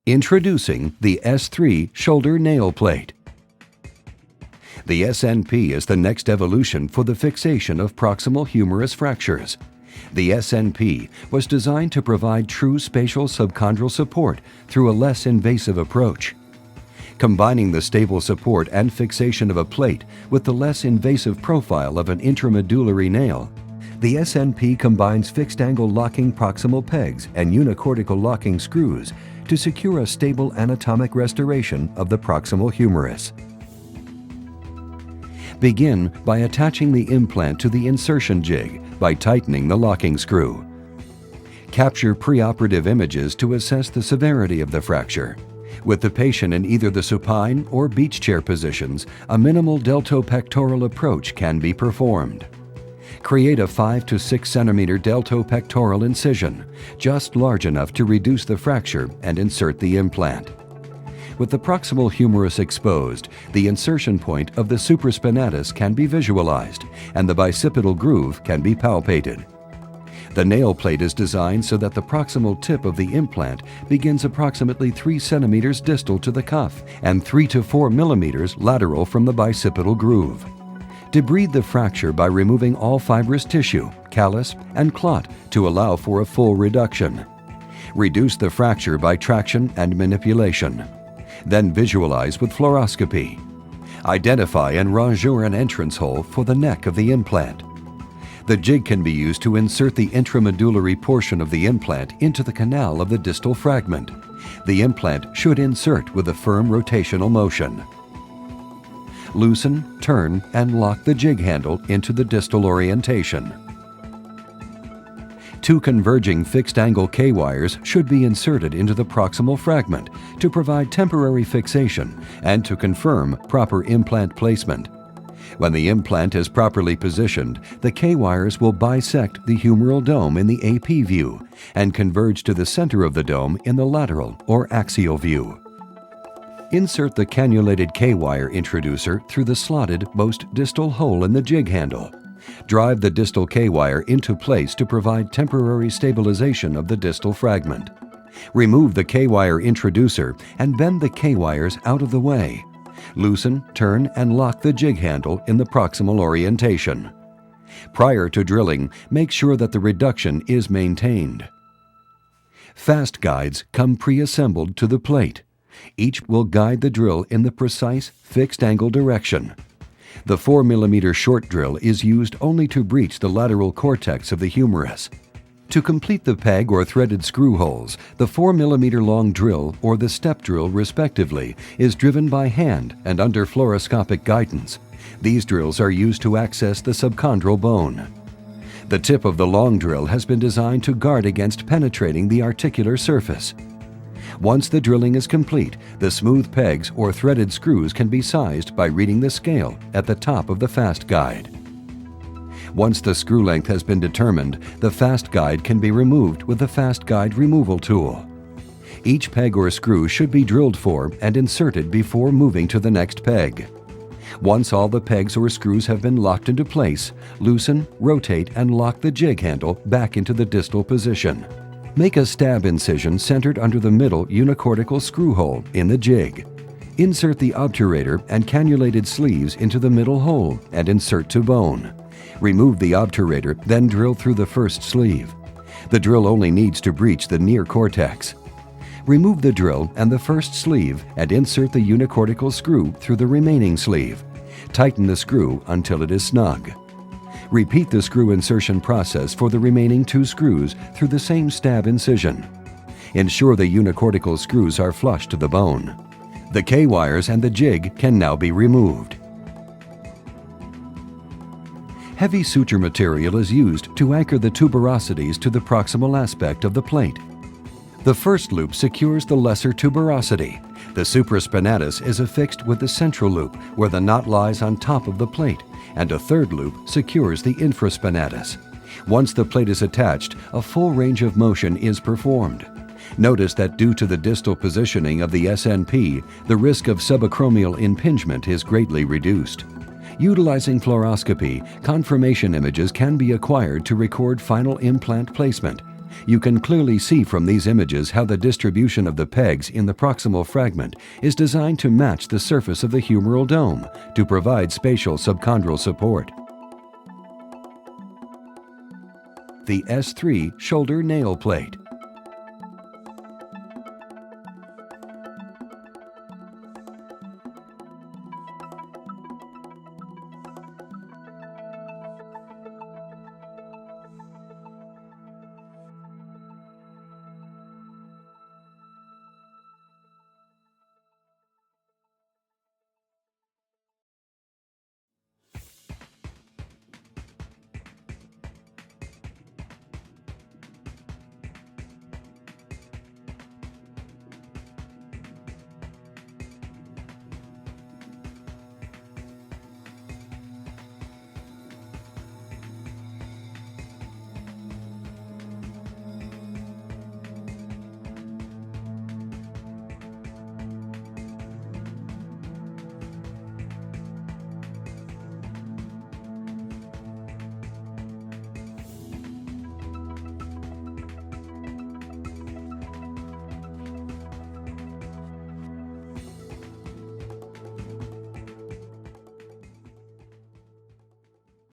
Introducing the S3 Shoulder Nail Plate. The SNP is the next evolution for the fixation of proximal humerus fractures. The SNP was designed to provide true spatial subchondral support through a less invasive approach. Combining the stable support and fixation of a plate with the less invasive profile of an intramedullary nail, the SNP combines fixed-angle locking proximal pegs and unicortical locking screws to secure a stable anatomic restoration of the proximal humerus. Begin by attaching the implant to the insertion jig by tightening the locking screw. Capture preoperative images to assess the severity of the fracture. With the patient in either the supine or beach chair positions, a minimal deltopectoral approach can be performed. Create a 5 to 6 centimeter deltopectoral incision, just large enough to reduce the fracture, and insert the implant. With the proximal humerus exposed, the insertion point of the supraspinatus can be visualized, and the bicipital groove can be palpated. The nail plate is designed so that the proximal tip of the implant begins approximately 3 centimeters distal to the cuff and 3 to 4 millimeters lateral from the bicipital groove. Debride the fracture by removing all fibrous tissue, callus, and clot to allow for a full reduction. Reduce the fracture by traction and manipulation. Then visualize with fluoroscopy. Identify and rajour an entrance hole for the neck of the implant. The jig can be used to insert the intramedullary portion of the implant into the canal of the distal fragment. The implant should insert with a firm rotational motion. Loosen, turn, and lock the jig handle into the distal orientation. 2 converging fixed-angle K-wires should be inserted into the proximal fragment to provide temporary fixation and to confirm proper implant placement. When the implant is properly positioned, the K-wires will bisect the humeral dome in the AP view and converge to the center of the dome in the lateral or axial view. Insert the cannulated K-wire introducer through the slotted most distal hole in the jig handle. Drive the distal K-wire into place to provide temporary stabilization of the distal fragment. Remove the K-wire introducer and bend the K-wires out of the way. Loosen, turn, and lock the jig handle in the proximal orientation. Prior to drilling, make sure that the reduction is maintained. Fast guides come pre-assembled to the plate. Each will guide the drill in the precise fixed-angle direction. The 4 mm short drill is used only to breach the lateral cortex of the humerus. To complete the peg or threaded screw holes, the 4 mm long drill or the step drill respectively is driven by hand and under fluoroscopic guidance. These drills are used to access the subchondral bone. The tip of the long drill has been designed to guard against penetrating the articular surface. Once the drilling is complete, the smooth pegs or threaded screws can be sized by reading the scale at the top of the fast guide. Once the screw length has been determined, the fast guide can be removed with the fast guide removal tool. Each peg or screw should be drilled for and inserted before moving to the next peg. Once all the pegs or screws have been locked into place, loosen, rotate, and lock the jig handle back into the distal position. Make a stab incision centered under the middle unicortical screw hole in the jig. Insert the obturator and cannulated sleeves into the middle hole and insert to bone. Remove the obturator, then drill through the first sleeve. The drill only needs to breach the near cortex. Remove the drill and the first sleeve and insert the unicortical screw through the remaining sleeve. Tighten the screw until it is snug. Repeat the screw insertion process for the remaining 2 screws through the same stab incision. Ensure the unicortical screws are flush to the bone. The K-wires and the jig can now be removed. Heavy suture material is used to anchor the tuberosities to the proximal aspect of the plate. The first loop secures the lesser tuberosity. The supraspinatus is affixed with the central loop where the knot lies on top of the plate, and a third loop secures the infraspinatus. Once the plate is attached, a full range of motion is performed. Notice that due to the distal positioning of the SNP, the risk of subacromial impingement is greatly reduced. Utilizing fluoroscopy, confirmation images can be acquired to record final implant placement, You can clearly see from these images how the distribution of the pegs in the proximal fragment is designed to match the surface of the humeral dome to provide spatial subchondral support. The S3 shoulder nail plate.